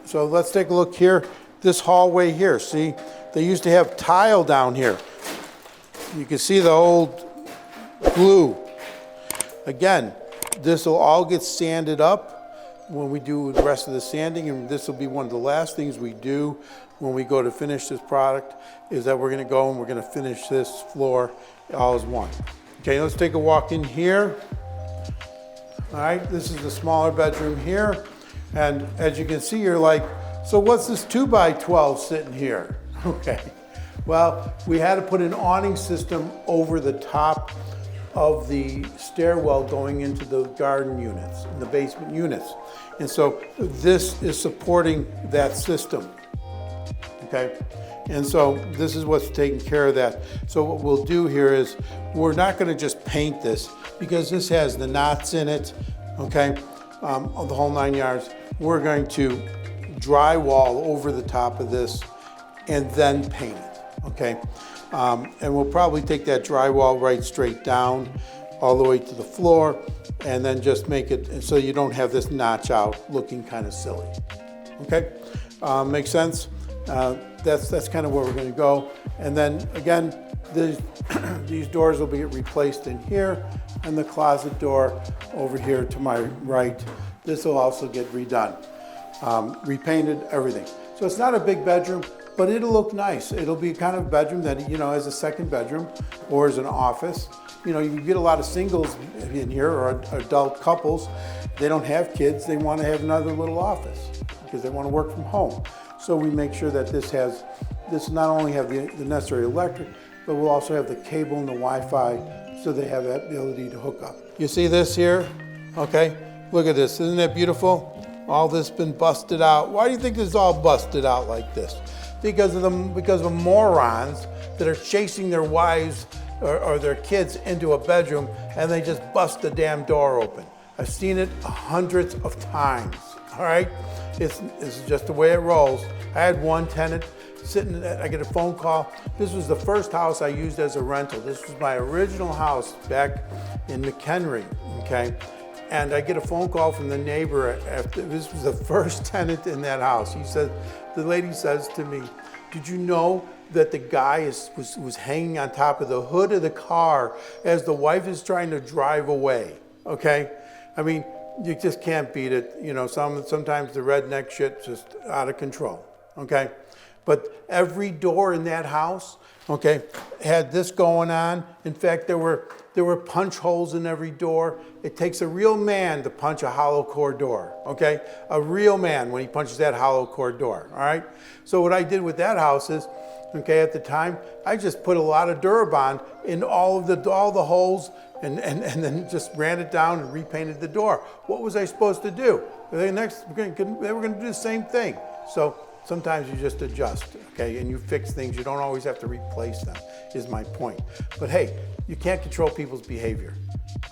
So let's take a look here. This hallway here, see, they used to have tile down here. You can see the old glue. Again, this will all get sanded up when we do the rest of the sanding, and this will be one of the last things we do when we go to finish this product, is that we're gonna go and we're gonna finish this floor all as one. Okay, let's take a walk in here. All right, this is the smaller bedroom here. And as you can see, you're like, so what's this 2x12 sitting here? Okay, well, we had to put an awning system over the top of the stairwell going into the garden units, and the basement units. And so this is supporting that system, okay? And so this is what's taking care of that. So what we'll do here is, we're not gonna just paint this, because this has the knots in it, okay? Of the whole 9 yards. We're going to drywall over the top of this and then paint it, okay? And we'll probably take that drywall right straight down all the way to the floor, and then just make it so you don't have this notch out looking kind of silly, okay? Makes sense? That's kind of where we're gonna go. And then again, these doors will be replaced in here, and the closet door over here to my right, this will also get redone. Repainted, everything. So it's not a big bedroom, but it'll look nice. It'll be kind of bedroom that, you know, as a second bedroom or as an office. You know, you get a lot of singles in here, or adult couples. They don't have kids, they want to have another little office because they want to work from home. So we make sure that this not only have the necessary electric, but we'll also have the cable and the Wi-Fi, so they have that ability to hook up. You see this here? Okay, look at this, isn't that beautiful? All this been busted out. Why do you think this is all busted out like this? Because of morons that are chasing their wives or their kids into a bedroom, and they just bust the damn door open. I've seen it hundreds of times, all right? It's just the way it rolls. I had one tenant sitting, I get a phone call. This was the first house I used as a rental. This was my original house back in McHenry, okay? And I get a phone call from the neighbor after, this was the first tenant in that house. The lady says to me, did you know that the guy was hanging on top of the hood of the car as the wife is trying to drive away, okay? I mean, you just can't beat it. You know, sometimes the redneck shit's just out of control, okay? But every door in that house, okay, had this going on. In fact, there were punch holes in every door. It takes a real man to punch a hollow core door, okay? A real man when he punches that hollow core door, all right? So what I did with that house is, okay, at the time, I just put a lot of Durabond in all the holes, and then just ran it down and repainted the door. What was I supposed to do? They were gonna do the same thing. So sometimes you just adjust, okay, and you fix things. You don't always have to replace them, is my point. But hey, you can't control people's behavior,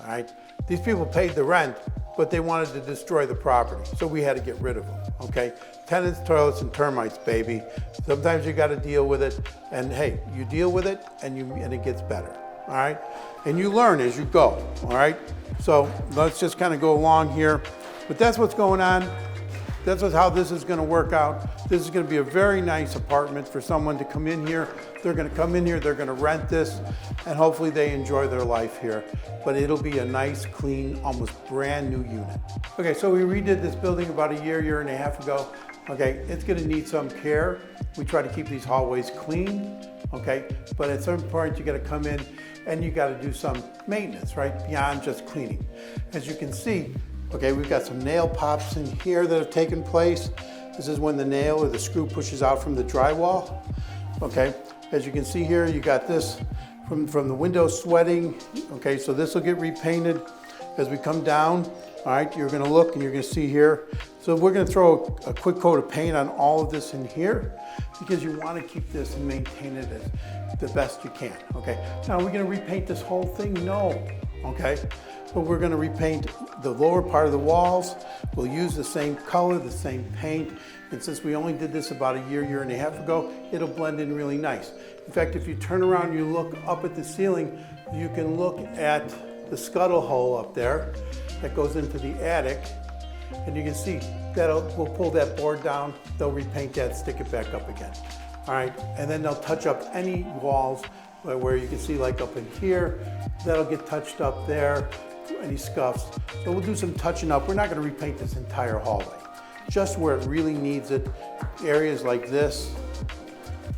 all right? These people paid the rent, but they wanted to destroy the property, so we had to get rid of them, okay? Tenants, toilets, and termites, baby. Sometimes you gotta deal with it, and hey, you deal with it, and it gets better, all right? And you learn as you go, all right? So let's just kind of go along here. But that's what's going on. That's how this is gonna work out. This is gonna be a very nice apartment for someone to come in here. They're gonna come in here, they're gonna rent this, and hopefully they enjoy their life here. But it'll be a nice, clean, almost brand new unit. Okay, so we redid this building about a year and a half ago. Okay, it's gonna need some care. We try to keep these hallways clean, okay? But at some point you gotta come in and you gotta do some maintenance, right? Beyond just cleaning. As you can see, okay, we've got some nail pops in here that have taken place. This is when the nail or the screw pushes out from the drywall. Okay, as you can see here, you got this from the window sweating. Okay, so this will get repainted as we come down. All right, you're gonna look and you're gonna see here. So we're gonna throw a quick coat of paint on all of this in here because you wanna keep this and maintain it as the best you can, okay? Now, are we gonna repaint this whole thing? No, okay? But we're gonna repaint the lower part of the walls. We'll use the same color, the same paint. And since we only did this about a year and a half ago, it'll blend in really nice. In fact, if you turn around and you look up at the ceiling, you can look at the scuttle hole up there that goes into the attic. And you can see we'll pull that board down, they'll repaint that, stick it back up again. All right, and then they'll touch up any walls where you can see like up in here, that'll get touched up there, any scuffs. So we'll do some touching up. We're not gonna repaint this entire hallway. Just where it really needs it, areas like this,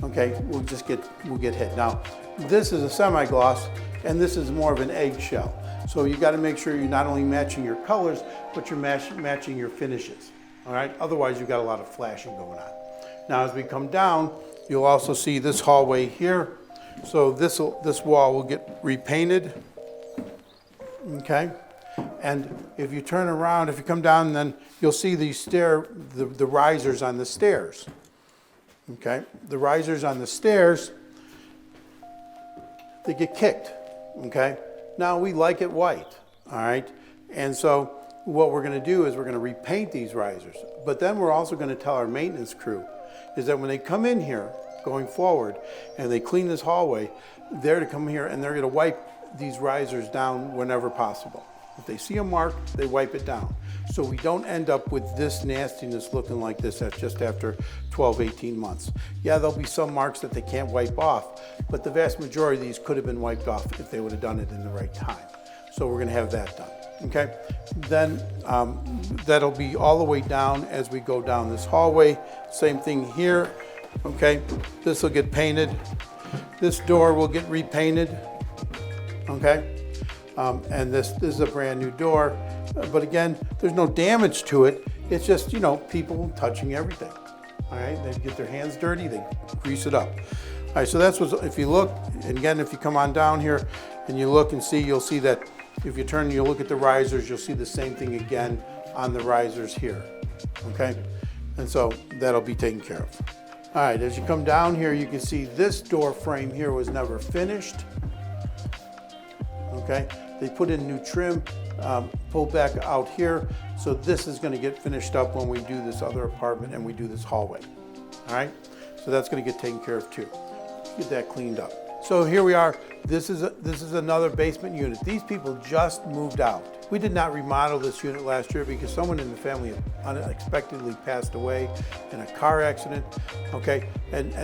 okay, we'll get hit. Now, this is a semi-gloss, and this is more of an eggshell. So you gotta make sure you're not only matching your colors, but you're matching your finishes, all right? Otherwise, you've got a lot of flashing going on. Now, as we come down, you'll also see this hallway here. So this wall will get repainted, okay? And if you turn around, if you come down, then you'll see the risers on the stairs, okay? The risers on the stairs, they get kicked, okay? Now we like it white, all right? And so what we're gonna do is we're gonna repaint these risers, but then we're also gonna tell our maintenance crew is that when they come in here going forward and they clean this hallway, they're to come here and they're gonna wipe these risers down whenever possible. If they see a mark, they wipe it down. So we don't end up with this nastiness looking like this just after 12, 18 months. Yeah, there'll be some marks that they can't wipe off, but the vast majority of these could have been wiped off if they would have done it in the right time. So we're gonna have that done, okay? Then that'll be all the way down as we go down this hallway. Same thing here, okay? This will get painted. This door will get repainted, okay? And this is a brand new door. But again, there's no damage to it. It's just, you know, people touching everything. All right, they get their hands dirty, they grease it up. All right, so that's what, if you look, and again, if you come on down here and you look and see, you'll see that if you turn and you look at the risers, you'll see the same thing again on the risers here, okay? And so that'll be taken care of. All right, as you come down here, you can see this door frame here was never finished, okay? They put in new trim, pulled back out here. So this is gonna get finished up when we do this other apartment and we do this hallway, all right? So that's gonna get taken care of too. Get that cleaned up. So here we are. This is another basement unit. These people just moved out. We did not remodel this unit last year because someone in the family unexpectedly passed away in a car accident, okay? And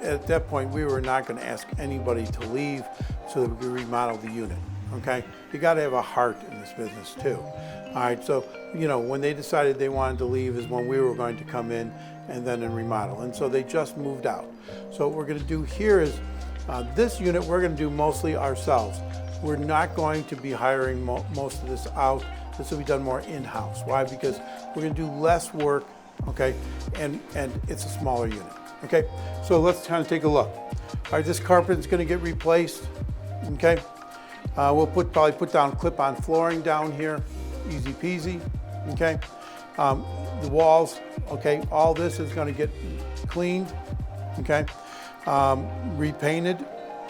at that point, we were not gonna ask anybody to leave so that we could remodel the unit. Okay, you got to have a heart in this business too. All right, so you know when they decided they wanted to leave is when we were going to come in and then remodel, and so they just moved out. So what we're going to do here is this unit we're going to do mostly ourselves. We're not going to be hiring most of this out. This will be done more in-house. Why? Because we're going to do less work. Okay, and it's a smaller unit. Okay, so let's kind of take a look. All right, this carpet is going to get replaced. Okay. We'll probably put down clip-on flooring down here, easy peasy, okay? The walls, okay, all this is gonna get cleaned, okay? Repainted.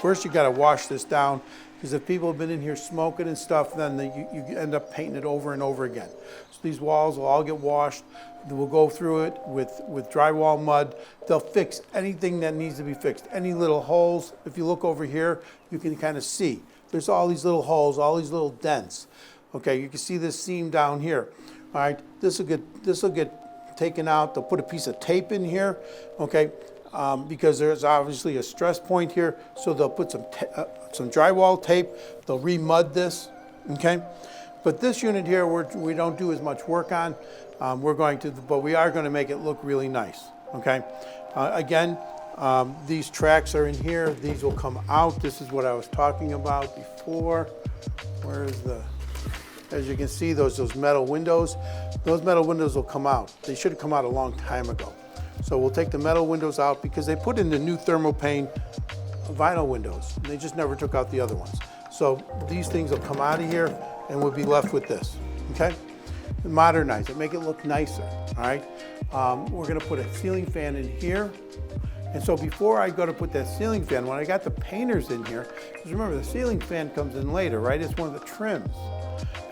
First you gotta wash this down, because if people have been in here smoking and stuff, then you end up painting it over and over again. So these walls will all get washed. We'll go through it with drywall mud. They'll fix anything that needs to be fixed. Any little holes, if you look over here, you can kind of see. There's all these little holes, all these little dents. Okay, you can see this seam down here. All right, this will get taken out. They'll put a piece of tape in here, okay, because there's obviously a stress point here. So they'll put some drywall tape. They'll re-mud this, okay. But this unit here, we don't do as much work on. But we are going to make it look really nice, okay. Again. These tracks are in here. These will come out. This is what I was talking about before. As you can see, those metal windows. Those metal windows will come out. They should have come out a long time ago. So we'll take the metal windows out because they put in the new thermopane vinyl windows. They just never took out the other ones. So these things will come out of here and we'll be left with this, okay? Modernize it, make it look nicer, all right? We're gonna put a ceiling fan in here. And so before I go to put that ceiling fan, when I got the painters in here, because remember the ceiling fan comes in later, right? It's one of the trims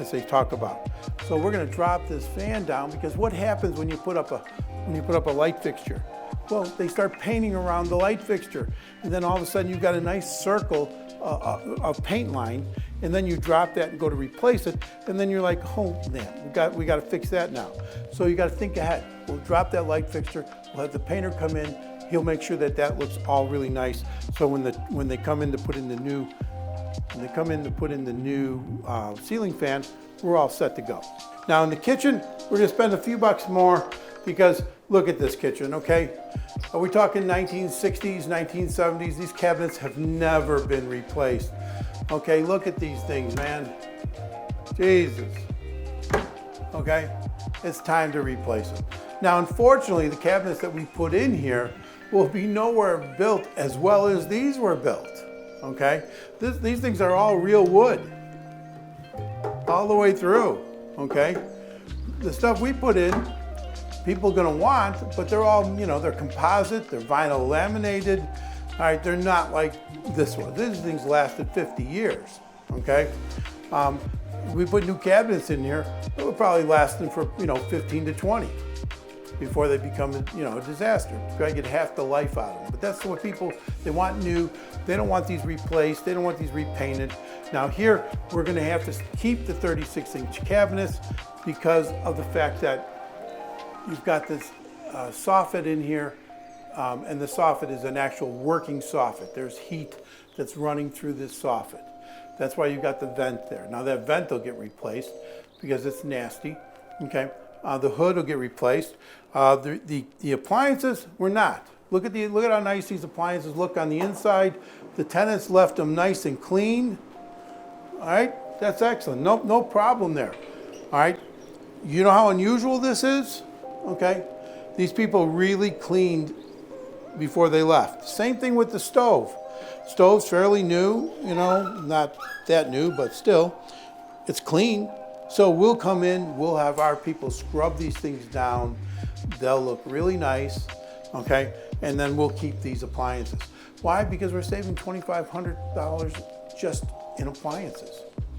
as they talk about. So we're going to drop this fan down because what happens when you put up a light fixture? Well, they start painting around the light fixture, and then all of a sudden you've got a nice circle of paint line, and then you drop that and go to replace it, and then you're like, oh man, we got to fix that now. So you got to think ahead. We'll drop that light fixture, we'll have the painter come in, he'll make sure that that looks all really nice. So when they come in to put in the new ceiling fan, we're all set to go. Now in the kitchen, we're gonna spend a few bucks more because look at this kitchen, okay? Are we talking 1960s, 1970s? These cabinets have never been replaced. Okay, look at these things, man. Jesus. Okay, it's time to replace them. Now, unfortunately, the cabinets that we put in here will be nowhere built as well as these were built, okay? These things are all real wood, all the way through, okay? The stuff we put in, people are gonna want, but they're all, they're composite, they're vinyl laminated, all right? They're not like this one. These things lasted 50 years, okay? We put new cabinets in here, it would probably last them for, 15 to 20 before they become, a disaster. Try to get half the life out of them. But that's what people, they want new, they don't want these replaced, they don't want these repainted. Now here, we're gonna have to keep the 36-inch cabinets because of the fact that you've got this soffit in here, and the soffit is an actual working soffit. There's heat that's running through this soffit. That's why you've got the vent there. Now that vent will get replaced because it's nasty, okay? The hood will get replaced. The appliances, we're not. Look at how nice these appliances look on the inside. The tenants left them nice and clean. All right, that's excellent. No problem there. All right, you know how unusual this is? Okay, these people really cleaned before they left. Same thing with the stove. Stove's fairly new, not that new, but still, it's clean. So we'll come in, we'll have our people scrub these things down. They'll look really nice, okay? And then we'll keep these appliances. Why? Because we're saving $2,500 just in appliances.